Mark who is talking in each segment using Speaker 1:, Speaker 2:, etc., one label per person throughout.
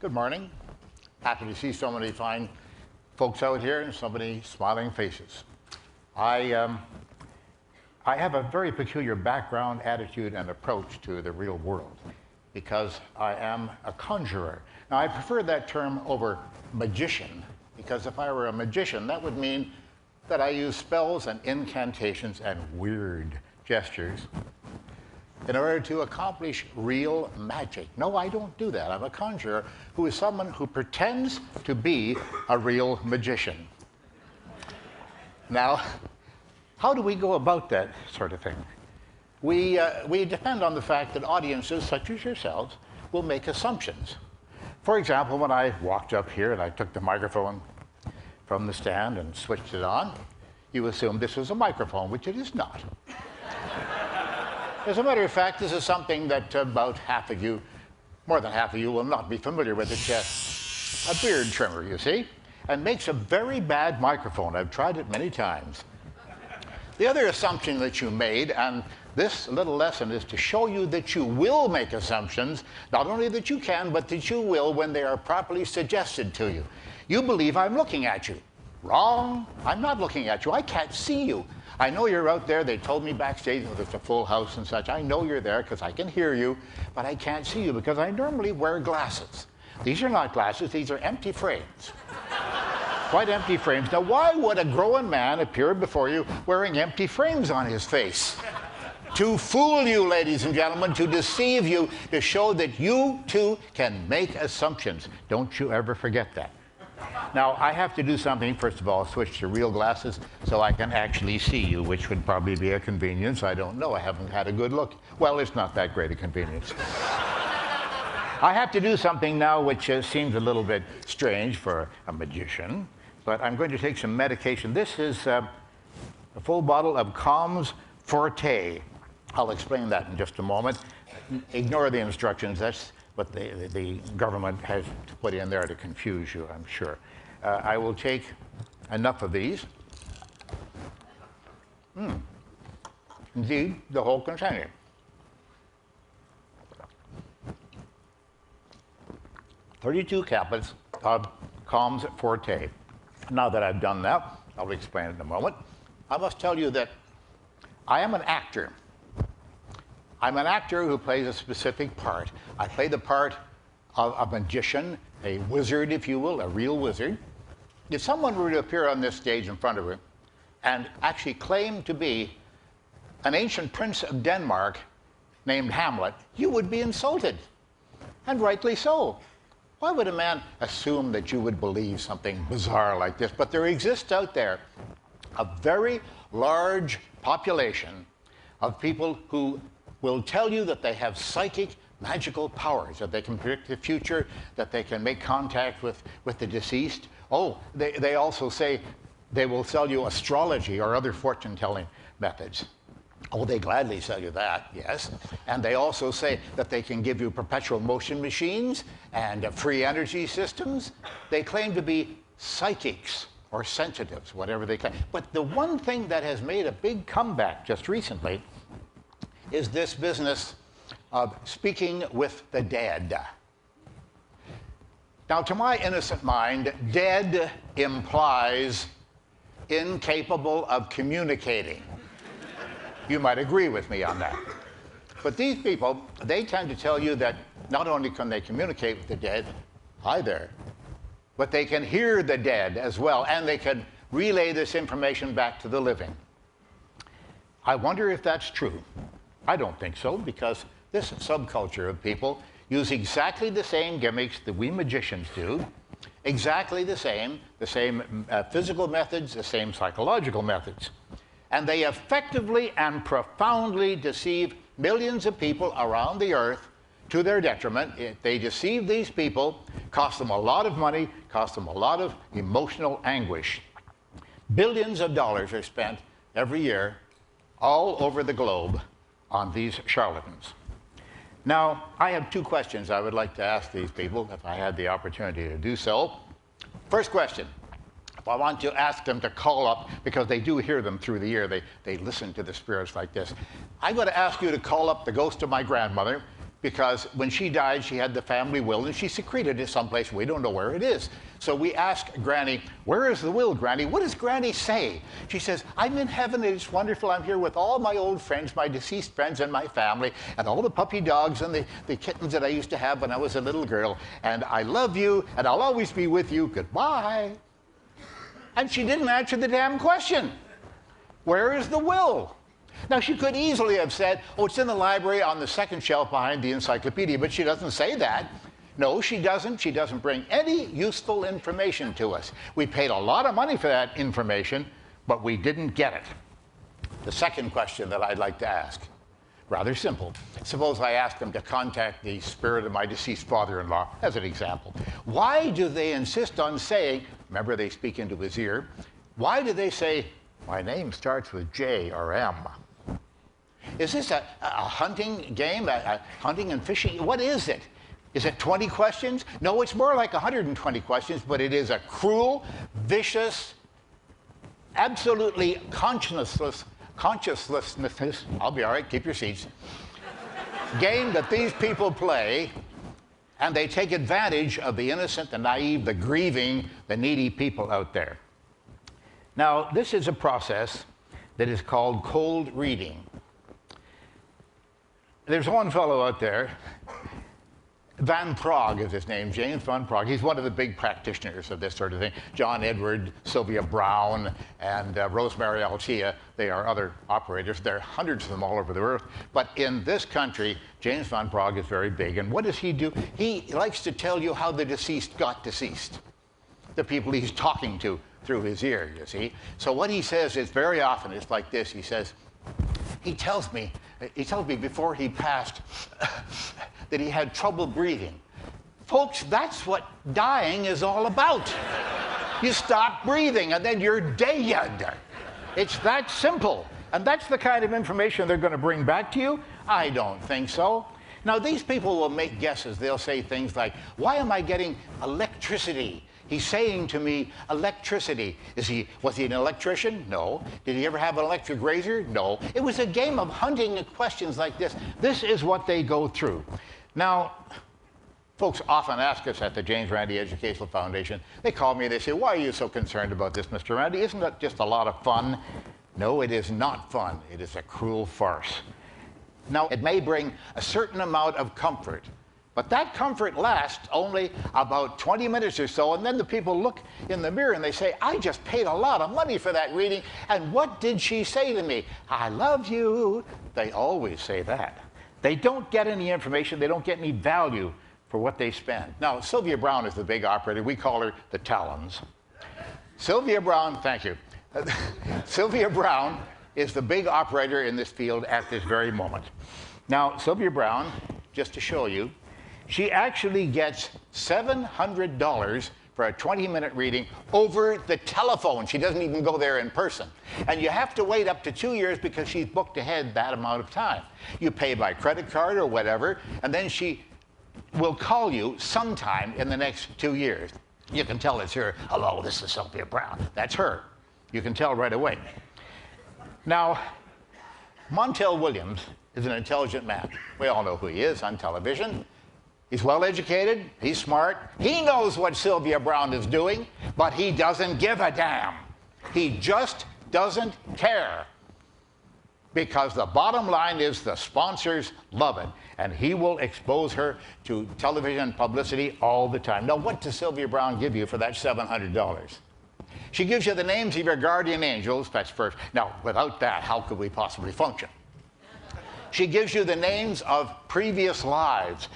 Speaker 1: Good morning. Happy to see so many fine folks out here and so many smiling faces. I have a very peculiar background, attitude, and approach to the real world because I am a conjurer. Now, I prefer that term over magician because if I were a magician, that would mean that I use spells and incantations and weird gestures in order to accomplish real magic. No, I don't do that. I'm a conjurer who is someone who pretends to be a real magician. Now, how do we go about that sort of thing? We depend on the fact that audiences such as yourselves will make assumptions. For example, when I walked up here and I took the microphone from the stand and switched it on, you assumed this was a microphone, which it is not. As a matter of fact, this is something that about half of you, more than half of you, will not be familiar with. It's a beard trimmer, you see, and makes a very bad microphone. I've tried it many times. The other assumption that you made, and this little lesson is to show you that you will make assumptions, not only that you can, but that you will when they are properly suggested to you. You believe I'm looking at you. Wrong. I'm not looking at you. I can't see you. I know you're out there. They told me backstage that it's a full house and such. I know you're there because I can hear you, but I can't see you because I normally wear glasses. These are not glasses. These are empty frames. Quite empty frames. Now, why would a grown man appear before you wearing empty frames on his face? To fool you, ladies and gentlemen, to deceive you, to show that you, too, can make assumptions. Don't you ever forget that. Now, I have to do something, first of all, switch to real glasses so I can actually see you, which would probably be a convenience. I don't know. I haven't had a good look. Well, it's not that great a convenience. I have to do something now which seems a little bit strange for a magician, but I'm going to take some medication. This is a full bottle of Calms Forte. I'll explain that in just a moment. Ignore the instructions. That's what the government has put in there to confuse you, I'm sure. I will take enough of these. Indeed, the whole container. $32 capsules of Calms Forte. Now that I've done that, I'll explain it in a moment. I must tell you that I am an actor. I'm an actor who plays a specific part. I play the part of a magician, a wizard, if you will, a real wizard. If someone were to appear on this stage in front of you and actually claim to be an ancient prince of Denmark named Hamlet, you would be insulted, and rightly so. Why would a man assume that you would believe something bizarre like this? But there exists out there a very large population of people who will tell you that they have psychic, magical powers, that they can predict the future, that they can make contact with the deceased. Oh, they also say they will sell you astrology or other fortune-telling methods. Oh, they gladly sell you that, yes. And they also say that they can give you perpetual motion machines and free energy systems. They claim to be psychics or sensitives, whatever they claim. But the one thing that has made a big comeback just recently is this business of speaking with the dead. Now, to my innocent mind, dead implies incapable of communicating. You might agree with me on that. But these people, they tend to tell you that not only can they communicate with the dead, hi there, but they can hear the dead as well, and they can relay this information back to the living. I wonder if that's true. I don't think so, because this subculture of people use exactly the same gimmicks that we magicians do, exactly the same physical methods, the same psychological methods. And they effectively and profoundly deceive millions of people around the earth to their detriment. They deceive these people, cost them a lot of money, cost them a lot of emotional anguish. Billions of dollars are spent every year all over the globe on these charlatans. Now, I have two questions I would like to ask these people if I had the opportunity to do so. First question, if I want to ask them to call up, because they do hear them through the ear, they listen to the spirits like this. I'm going to ask you to call up the ghost of my grandmother, because when she died, she had the family will, and she secreted it someplace. We don't know where it is. So we ask Granny, where is the will, Granny? What does Granny say? She says, I'm in heaven, and it's wonderful. I'm here with all my old friends, my deceased friends and my family, and all the puppy dogs and the kittens that I used to have when I was a little girl. And I love you, and I'll always be with you. Goodbye. And she didn't answer the damn question. Where is the will? Now, she could easily have said, oh, it's in the library on the second shelf behind the encyclopedia, but she doesn't say that. No, she doesn't. She doesn't bring any useful information to us. We paid a lot of money for that information, but we didn't get it. The second question that I'd like to ask, rather simple. Suppose I ask them to contact the spirit of my deceased father-in-law, as an example. Why do they insist on saying, remember they speak into his ear, why do they say, my name starts with J or M? Is this a hunting game, a hunting and fishing? What is it? Is it 20 questions? No, it's more like 120 questions, but it is a cruel, vicious, absolutely conscienceless, I'll be all right, keep your seats, game that these people play, and they take advantage of the innocent, the naive, the grieving, the needy people out there. Now, this is a process that is called cold reading. There's one fellow out there, Van Prague is his name, James Van Prague. He's one of the big practitioners of this sort of thing. John Edward, Sylvia Brown, and Rosemary Altea, they are other operators. There are hundreds of them all over the earth. But in this country, James Van Prague is very big. And what does he do? He likes to tell you how the deceased got deceased, the people he's talking to through his ear, you see. So what he says is very often, it's like this. He says, he tells me before he passed that he had trouble breathing. Folks, that's what dying is all about. You stop breathing and then you're dead. It's that simple. And that's the kind of information they're going to bring back to you? I don't think so. Now, these people will make guesses. They'll say things like, why am I getting electricity? He's saying to me, electricity. Was he an electrician? No. Did he ever have an electric razor? No. It was a game of hunting questions like this. This is what they go through. Now, folks often ask us at the James Randi Educational Foundation, they call me, they say, why are you so concerned about this, Mr. Randi? Isn't that just a lot of fun? No, it is not fun. It is a cruel farce. Now, it may bring a certain amount of comfort, but that comfort lasts only about 20 minutes or so, and then the people look in the mirror and they say, I just paid a lot of money for that reading, and what did she say to me? I love you. They always say that. They don't get any information. They don't get any value for what they spend. Now, Sylvia Brown is the big operator. We call her the Talons. Sylvia Brown, thank you. Sylvia Brown is the big operator in this field at this very moment. Now, Sylvia Brown, just to show you, she actually gets $700 for a 20-minute reading over the telephone. She doesn't even go there in person. And you have to wait up to 2 years because she's booked ahead that amount of time. You pay by credit card or whatever, and then she will call you sometime in the next 2 years. You can tell it's her. Hello, this is Sylvia Brown. That's her. You can tell right away. Now, Montel Williams is an intelligent man. We all know who he is on television. He's well-educated, he's smart, he knows what Sylvia Brown is doing, but he doesn't give a damn. He just doesn't care. Because the bottom line is the sponsors love it, and he will expose her to television publicity all the time. Now, what does Sylvia Brown give you for that $700? She gives you the names of your guardian angels, that's first. Now, without that, how could we possibly function? She gives you the names of previous lives,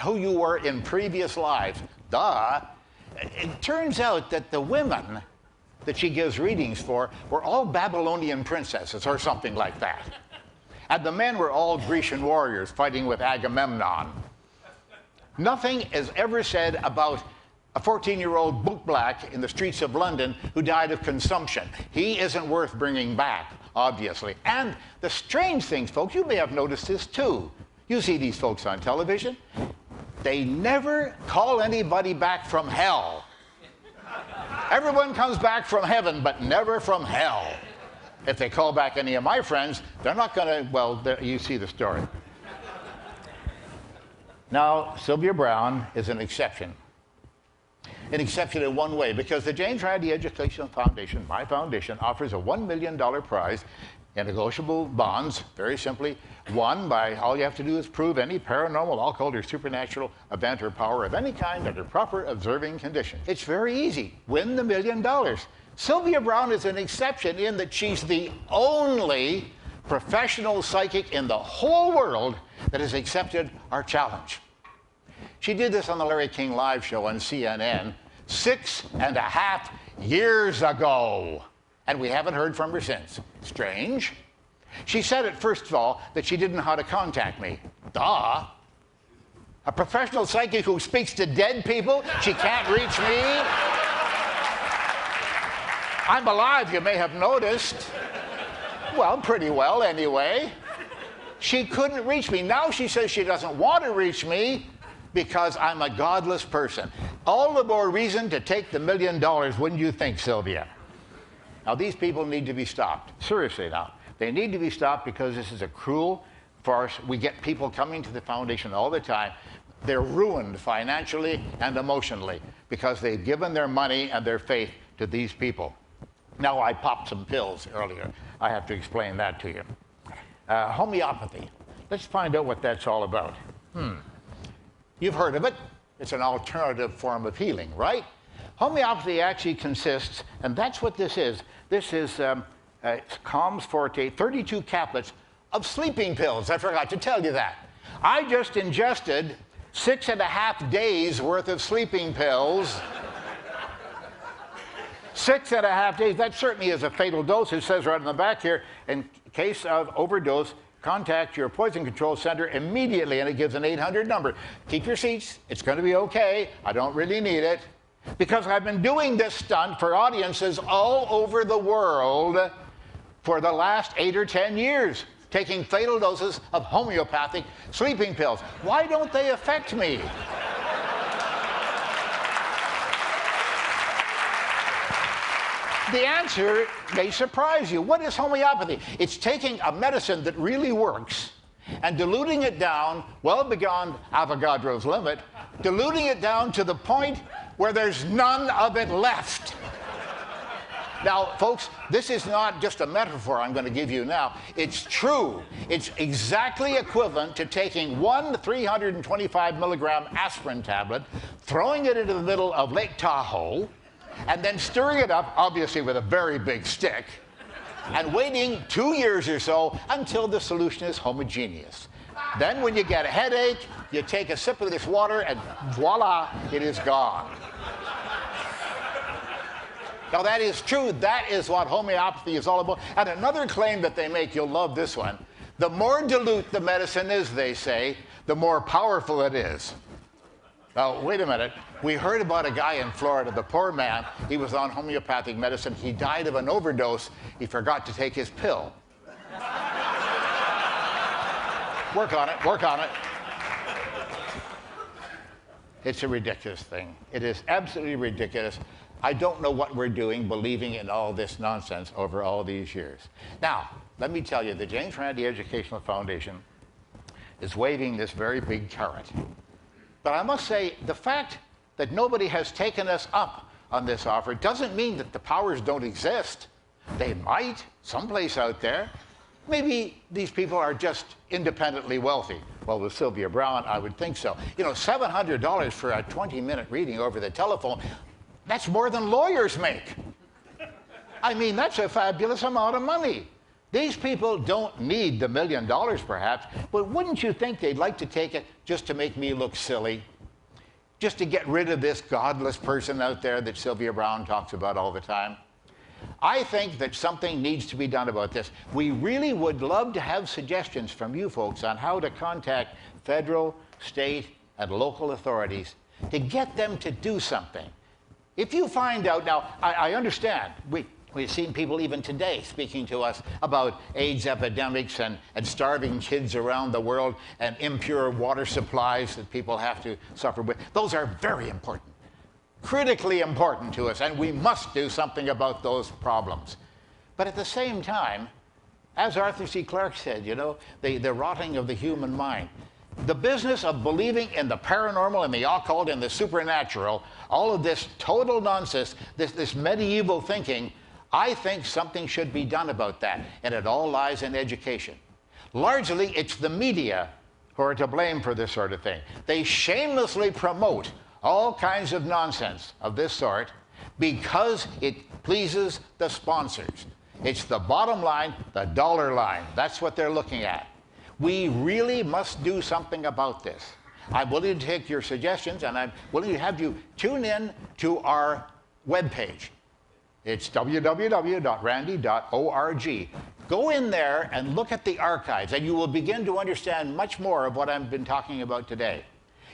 Speaker 1: who you were in previous lives. Duh. It turns out that the women that she gives readings for were all Babylonian princesses or something like that. And the men were all Grecian warriors fighting with Agamemnon. Nothing is ever said about a 14-year-old bootblack in the streets of London who died of consumption. He isn't worth bringing back, obviously. And the strange things, folks, you may have noticed this too. You see these folks on television. They never call anybody back from hell. Everyone comes back from heaven, but never from hell. If they call back any of my friends, they're not going to, well, you see the story. Now, Sylvia Browne is an exception. An exception in one way, because the James Randi Educational Foundation, my foundation, offers a $1 million prize in negotiable bonds, very simply. One, by all you have to do is prove any paranormal, occult, or supernatural event or power of any kind under proper observing conditions. It's very easy. Win the $1 million. Sylvia Browne is an exception in that she's the only professional psychic in the whole world that has accepted our challenge. She did this on the Larry King Live show on CNN 6.5 years ago, and we haven't heard from her since. Strange. She said it, first of all, that she didn't know how to contact me. Duh. A professional psychic who speaks to dead people, she can't reach me? I'm alive, you may have noticed. Well, pretty well, anyway. She couldn't reach me. Now she says she doesn't want to reach me because I'm a godless person. All the more reason to take the $1 million, wouldn't you think, Sylvia? Now, these people need to be stopped. Seriously now. They need to be stopped because this is a cruel farce. We get people coming to the foundation all the time. They're ruined financially and emotionally because they've given their money and their faith to these people. Now, I popped some pills earlier. I have to explain that to you. Homeopathy. Let's find out what that's all about. You've heard of it. It's an alternative form of healing, right? Homeopathy actually consists, and that's what this is. This is Calms Forte, 32 caplets of sleeping pills. I forgot to tell you that. I just ingested 6.5 days worth of sleeping pills. 6.5 days, that certainly is a fatal dose. It says right on the back here, in case of overdose, contact your poison control center immediately, and it gives an 800 number. Keep your seats. It's going to be okay. I don't really need it. Because I've been doing this stunt for audiences all over the world for the last 8 or 10 years, taking fatal doses of homeopathic sleeping pills. Why don't they affect me? The answer may surprise you. What is homeopathy? It's taking a medicine that really works and diluting it down, well beyond Avogadro's limit, diluting it down to the point where there's none of it left. Now, folks, this is not just a metaphor I'm going to give you now. It's true. It's exactly equivalent to taking one 325 milligram aspirin tablet, throwing it into the middle of Lake Tahoe, and then stirring it up, obviously with a very big stick, and waiting 2 years or so until the solution is homogeneous. Then when you get a headache, you take a sip of this water, and voila, it is gone. Now, that is true. That is what homeopathy is all about. And another claim that they make, you'll love this one, the more dilute the medicine is, they say, the more powerful it is. Now, wait a minute. We heard about a guy in Florida, the poor man. He was on homeopathic medicine. He died of an overdose. He forgot to take his pill. Work on it. Work on it. It's a ridiculous thing. It is absolutely ridiculous. I don't know what we're doing believing in all this nonsense over all these years. Now, let me tell you, the James Randi Educational Foundation is waving this very big carrot. But I must say, the fact that nobody has taken us up on this offer doesn't mean that the powers don't exist. They might, someplace out there. Maybe these people are just independently wealthy. Well, with Sylvia Browne, I would think so. You know, $700 for a 20-minute reading over the telephone, that's more than lawyers make. I mean, that's a fabulous amount of money. These people don't need the $1 million, perhaps, but wouldn't you think they'd like to take it just to make me look silly? Just to get rid of this godless person out there that Sylvia Browne talks about all the time? I think that something needs to be done about this. We really would love to have suggestions from you folks on how to contact federal, state, and local authorities to get them to do something. If you find out, now, I understand, we've seen people even today speaking to us about AIDS epidemics and starving kids around the world and impure water supplies that people have to suffer with. Those are very important, critically important to us, and we must do something about those problems. But at the same time, as Arthur C. Clarke said, you know, the rotting of the human mind. The business of believing in the paranormal and the occult and the supernatural, all of this total nonsense, this medieval thinking, I think something should be done about that, and it all lies in education. Largely, it's the media who are to blame for this sort of thing. They shamelessly promote all kinds of nonsense of this sort because it pleases the sponsors. It's the bottom line, the dollar line. That's what they're looking at. We really must do something about this. I'm willing to take your suggestions, and I'm willing to have you tune in to our webpage. It's www.randy.org. Go in there and look at the archives, and you will begin to understand much more of what I've been talking about today.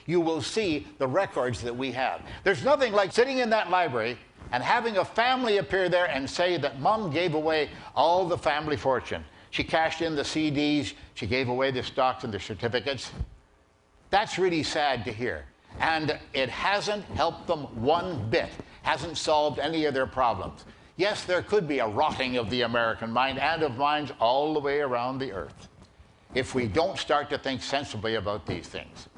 Speaker 1: You will see the records that we have. There's nothing like sitting in that library and having a family appear there and say that Mom gave away all the family fortune. She cashed in the CDs, she gave away the stocks and the certificates. That's really sad to hear. And it hasn't helped them one bit, hasn't solved any of their problems. Yes, there could be a rotting of the American mind and of minds all the way around the earth if we don't start to think sensibly about these things.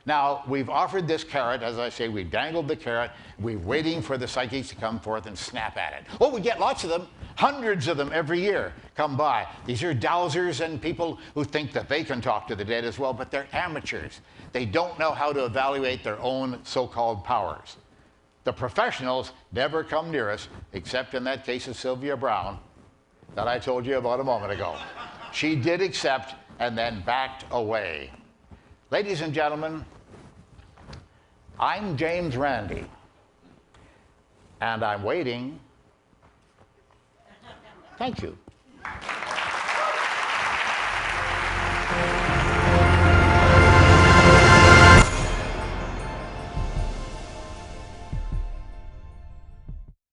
Speaker 1: Now, we've offered this carrot, as I say, we dangled the carrot, we're waiting for the psychics to come forth and snap at it. Oh, we get lots of them, hundreds of them every year come by. These are dowsers and people who think that they can talk to the dead as well, but they're amateurs. They don't know how to evaluate their own so-called powers. The professionals never come near us, except in that case of Sylvia Brown that I told you about a moment ago. She did accept and then backed away. Ladies and gentlemen, I'm James Randi, and I'm waiting. Thank you.